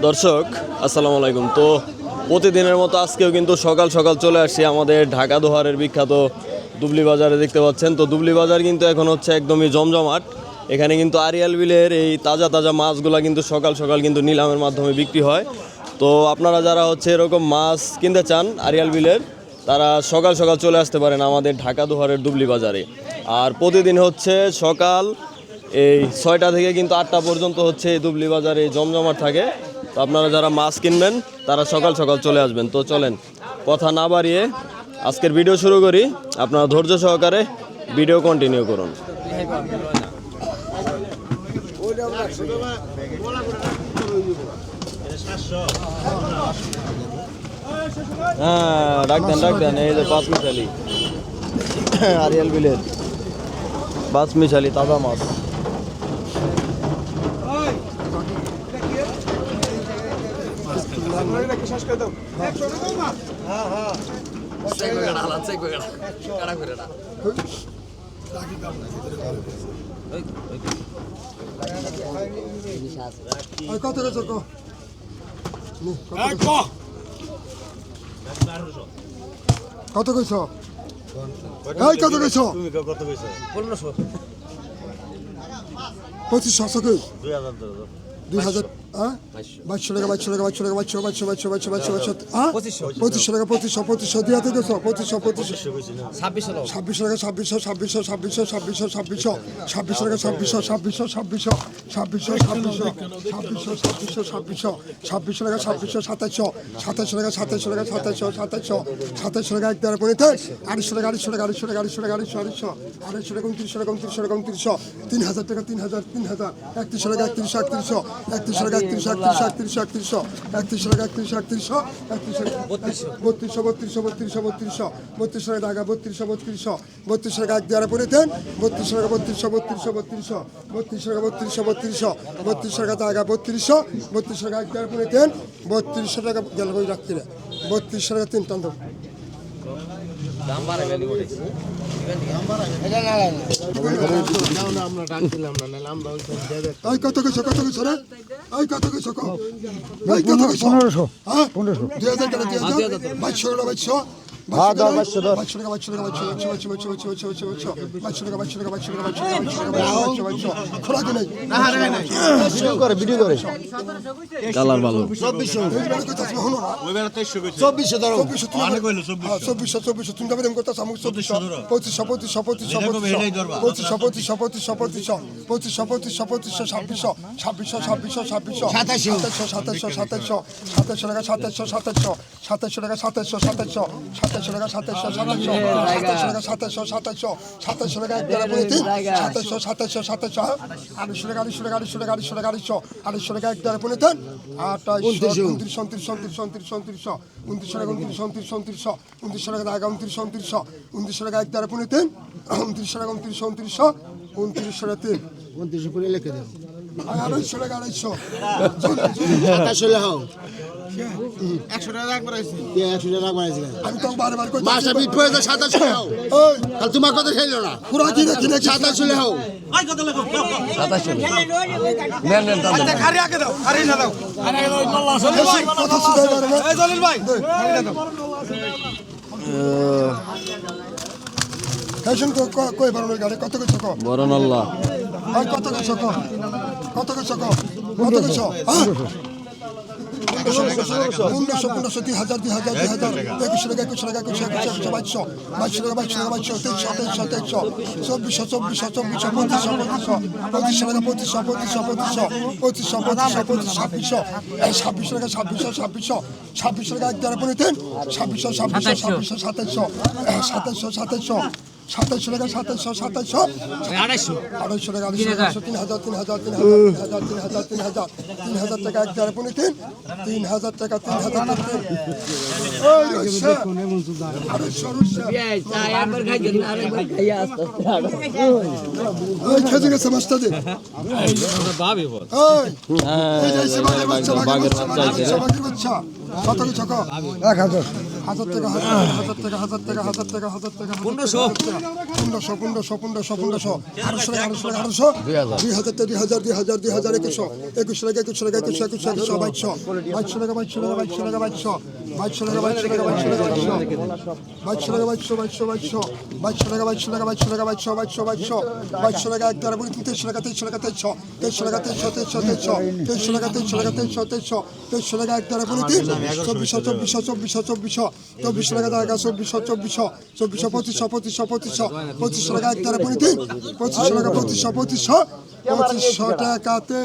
দর্শক আসসালামু আলাইকুম। তো প্রতিদিনের মতো আজকেও কিন্তু সকাল সকাল চলে আসছি আমাদের ঢাকা দোহারের বিখ্যাত দুবলি বাজারে। দেখতে পাচ্ছেন তো দুবলি বাজার কিন্তু এখন হচ্ছে একদমই জমজমাট। এখানে কিন্তু আরিয়াল বিলের এই তাজা তাজা মাছগুলা কিন্তু সকাল সকাল কিন্তু নিলামের মাধ্যমে বিক্রি হয়। তো আপনারা যারা হচ্ছে এরকম মাছ কিনতে চান আরিয়াল বিলের, তারা সকাল সকাল চলে আসতে পারেন আমাদের ঢাকা দোহারের দুবলি বাজারে। আর প্রতিদিন হচ্ছে সকাল এই 6টা থেকে কিন্তু 8টা পর্যন্ত হচ্ছে এই দুবলি বাজারে জমজমাট থাকে। তো আপনারা যারা মাছ কিনবেন তারা সকাল সকাল চলে আসবেন। তো চলেন কথা না বাড়িয়ে আজকের ভিডিও শুরু করি। আপনারা ধৈর্য সহকারে ভিডিও কন্টিনিউ করুন। হ্যাঁ ডাক দেন এই যে পাঁচ মিশালি আরিয়াল বিলের পাঁচ মিশালি তাজা মাছ। কত কইছ? এই কত কইছ? 2500 কই? 2000 2200 টাকা 2200 টাকা 2200 টাকা 2200 টাকা 2500 টাকা 2500 দিয়ে হাতে গেছো 2500 2600 টাকা 2600 টাকা 2600 টাকা 2700 টাকা এক দ্বারা পড়ে 250 টাকা 250 টাকা 250 টাকা 2900 টাকা 3000 টাকা 3000 3100 টাকা 3100 টাকা 3200 টাকা 3200 টাকা এক দ্বারা পড়ে 3200 টাকা 3200 টাকা টাকা 3200 টাকা এক দ্বারা পড়ে 3200 টাকা গেল কই রাখতে 3200 টাকা তিন টান দাও। কত কইছ রে? কত কইছ? 1500 2000 টাকা 2200 তোমার কথা খেলো না পুরো কিনে 27 হলে হও কত কইছ? বরনাল্লাহ কত কইছ? কত কইছ? 1500 2000 2100 টাকা 2200 টাকা 2700 টাকা 250 টাকা 3000 টাকা এক দ্বারা 3000 টাকা 3000 খেতে গেছে মাছটা দে কত কি ছক 1000 হাজার টাকা, হাজার টাকা, হাজার টাকা, হাজার টাকা, হাজার টাকা, 1500, 1500, 1800 টাকা, 1800, 2000 টাকা, 2000, 2000, 2000, 2100, 2100 টাকা, 2100 টাকা, 2100, 2200, 2200 টাকা, 2200 টাকা, 2200 টাকা, 2200 টাকা, 2200 টাকা, 2200 টাকা, 2200 টাকা, 2200 টাকা, 2200 টাকা, 2200 টাকা, 2200 টাকা, এক দ্বারা বলি 2300 টাকা, 2300 টাকা, 2300 টাকা, 2300 টাকা, 2300 টাকা, এক দ্বারা বলি 2400 টাকা, জায়গা 2500 টাকা, এক দ্বারা বলি 2500 টাকা, 2500 টাকাতে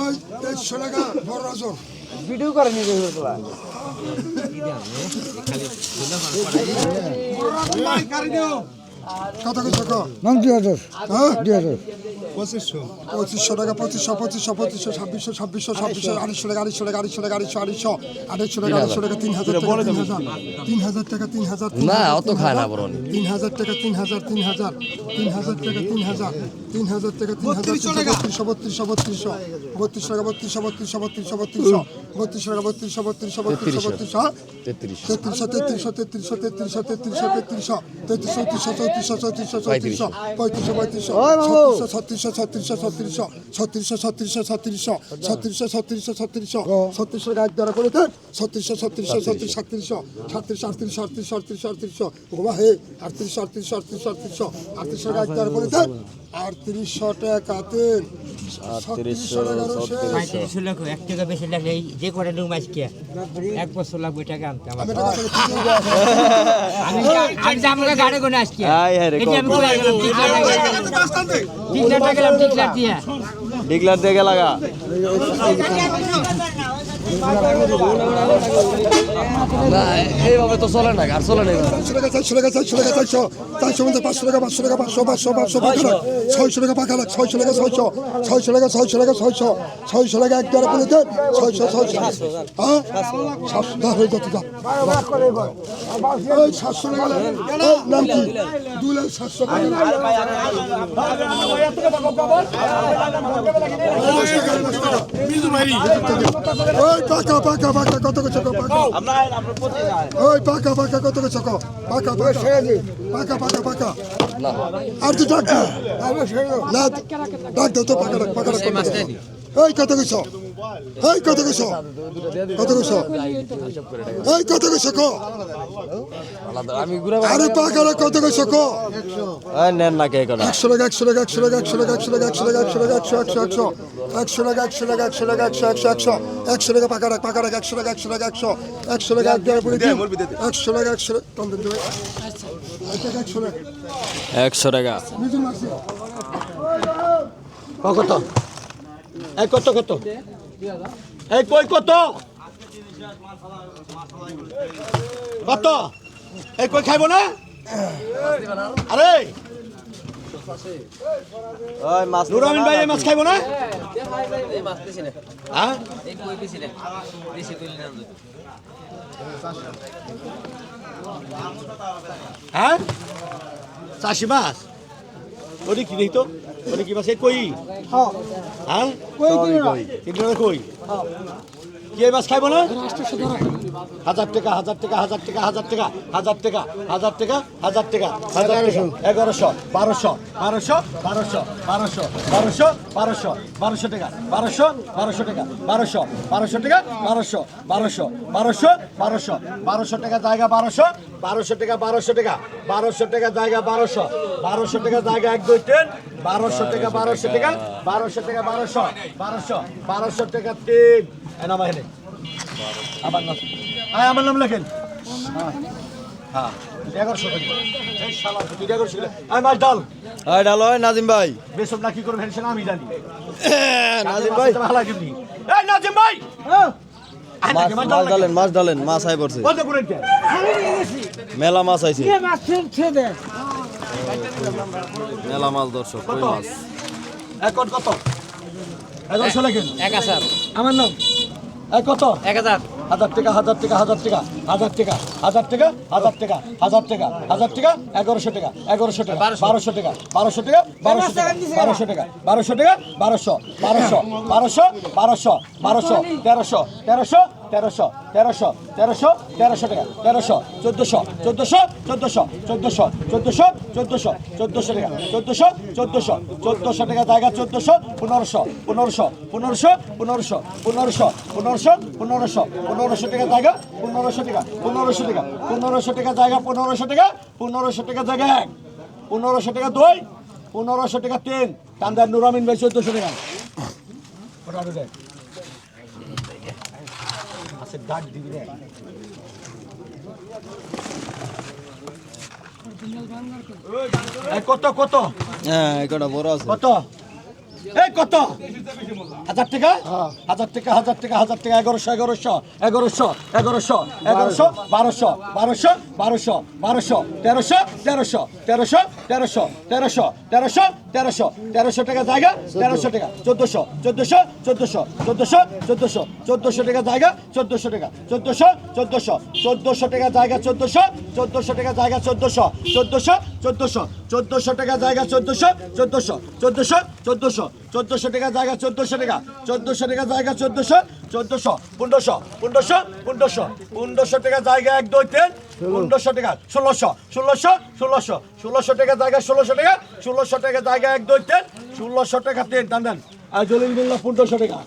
ওই 2300 টাকা বড় রাজন ভিডিও করে নিয়ে কত কিছু কো 2000 হ্যাঁ 2000 2500 টাকা 2500 2600 2800 টাকা 2800 টাকা 2800 টাকা 2800 টাকা 3000 টাকা 3000 টাকা 3000 না অত খায় না বরং 3000 টাকা 3000 টাকা 3000 টাকা 3000 টাকা 3200 টাকা 3200 টাকা এক টাকা বেশি লাগলে যে করে লুম আজকে 1 বছর লাগবে টাকা আনতে আমার আমি আমাকে গাড়ি কোনে আজকে এটা আমি কই গেলাম 3 লাখ টাকা 3 লাখ দিয়া ডিগলার দেখে লাগা না এইভাবে তো চলে না আর চলে না 400 টাকা 500 টাকা পাকা লাখ 600 টাকা 600 টাকা 600 টাকা এক দ্বারা বলে দেন 600 হ্যাঁ 700 হয়ে যেত যা 700 টাকা নাম কি 2,700 ওই পাকা কত কিছু পাকা ওই পাকা কত কিছু পাকা আর তো ডাক না ডাক দাও তো পাকা এই কত কিছু এই কত কিছু এই কত কিছু আমি ঘুরে আরে পাকা কত কিছু নেন না কে করে 100 টাকা 100 টাকা 100 টাকা 100 টাকা 100 টাকা 100 টাকা 100 টাকা 100 টাকা 100 টাকা 100 টাকা 100 টাকা পাকা রাখ 100 টাকা 100 টাকা 100 টাকা এক দেড় পড়ে 100 টাকা 100 টাকা 100 টাকা নিজের মাসি কত এই কত এই কই কত এই কই খাইবো না আরে ওই মাছ নুরামিন ভাই এই মাছ খাইবো না হ্যাঁ হ্যাঁ চাষি মাছ ওটি কি দেখি তো ওটি কি মাছ এই কই হ্যাঁ কই কই কি এই মাছ খাইবো না 1000 টাকা 1100 1200 টাকা 1200 টাকা জায়গা 1200 টাকা 1200 টাকা জায়গা 1200 টাকা জায়গা 1 2 3 1200 টাকা 1200 টাকা 3 নাম এখানে আবার না আমার নাম লেখেন হ্যাঁ 1100 টাকা এই শালা 1100 টাকা আই মাছ ডাল এই ডালো নাজিম ভাই বেসব না কি করবেন সেটা আমি জানি নাজিম ভাই ভালো লাগেনি এই নাজিম ভাই মাছ ডালেন মাছ আই পড়ছে বন্ধ করেন কে মেলা মাছ আইছে মাছ ছেড়ে মেলা মাছ দর্শক কই মাছ এখন কত 1100 লাগেন 1000 আমার নাম এই কত 1000 1000 টাকা 1100 টাকা 1100 টাকা 1200 টাকা 1100 টাকা 1200 টাকা 1200 টাকা 1200 টাকা 1200 1300 1300 1300 1300 1300 টাকা 1300 1400 1400 1400 1400 1400 1400 1400 টাকা 1400 1400 1400 টাকা জায়গা 1400 1500 1500 1500 1500 1500 1500 1500 1500 টাকা জায়গা 1500 টাকা 1500 টাকা 1500 টাকা জায়গা 1500 টাকা 1500 টাকা জায়গা 1500 টাকা 2 1500 টাকা 3 কান্দার নুরামিন ভাই 1400 টাকা ওটা দে আছে ডাক দিবি রে এই কত কত হ্যাঁ এটা বড় আছে কত এই কত 1000 টাকা 1000 টাকা 1000 টাকা 1000 টাকা 1100 1100 1100 1100 1100 1200 1200 1200 1300 1300 1300 1300 1300 1300 1300 1300 টাকা জায়গা 1300 টাকা 1400 1400 1400 1400 1400 1400 টাকা জায়গা 1400 টাকা 1400 1400 1400 টাকা জায়গা 1400 1400 টাকা জায়গা 1400 1400 1400 1400 টাকা জায়গা 1400 1400 1400 1400 1400 টাকা জায়গা 1400 টাকা 1400 টাকা জায়গা 1400 1400 1500 1500 1500 1500 টাকা জায়গা 1 2 3 1500 টাকা 1600 1600 1600 1600 টাকা জায়গা 1600 টাকা 1600 টাকা জায়গা 1 2 3 1600 টাকা 3 টান দেন আর জলিল বিল্লাহ 1500 টাকা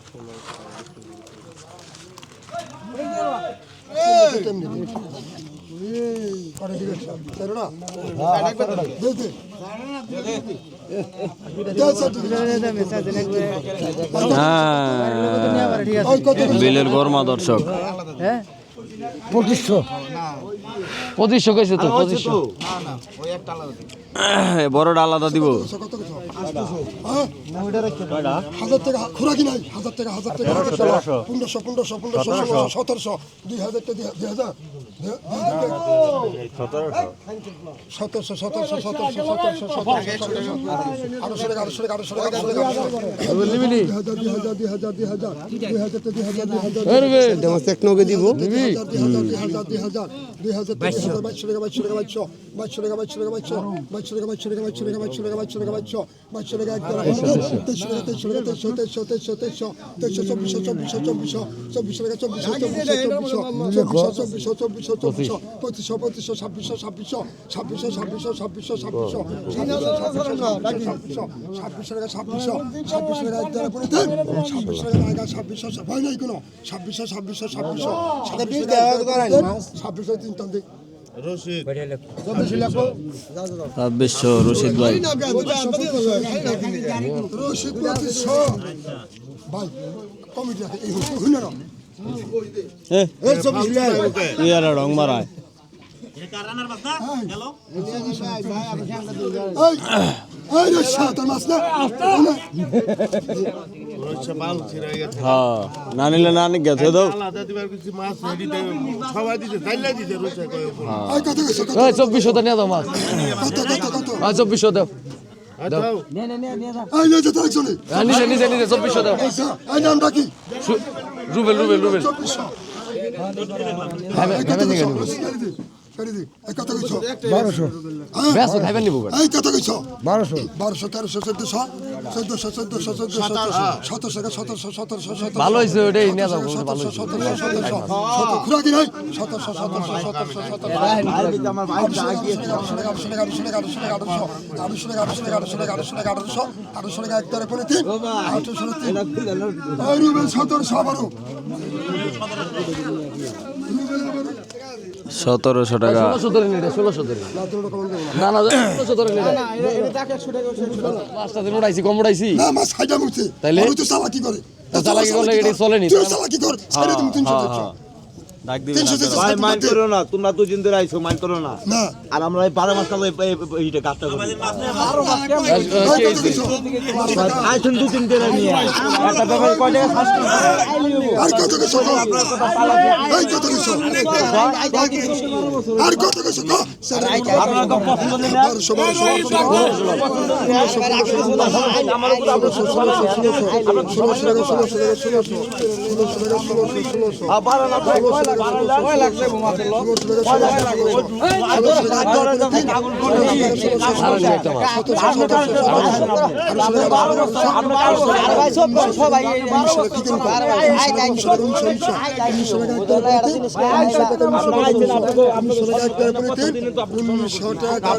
করে দিবে তাই না বিলের গরমা দর্শক হ্যাঁ 2500 কইছে তো 2500 বড়টা আলাদা দিব কত কিছু 1000 টাকা খোরাকি নাই 1000 টাকা 1000 টাকা 1500 1500 1500 1700 2000 টাকা 2000 রশিদ ভাই ভাই কমিটি আছে এই হইল না রং মারায় না নিলে না গেছে তো 2400 নিয়ে দাও মাছ 2400 দাও নিজে 2400 দাও রুবেল ভালো হয়েছে ওটাই নিয়ে যাবো সতেরোশো টাকা 1600 না 1600 ধরে উঠাইছি কম উঠাইছি তাইলে চালাকি করে এটা চলেনি চালাকি কর ডাক দিবেন ভাই মাইন করো না তোমরা দুদিন ধরে আইছো মাইন করো না না আর আমরা এই 12 মাস কালে এইটা কাজটা করি আইছেন দুদিন ধরে নিয়ে একটা ব্যাপারে কয় টাকা ফাস্ট আর কত কিছু এই কত কিছু আর কত কিছু আপনারা তো পছন্দ নেই না আমার উপর আপনারা ষোলো টাকা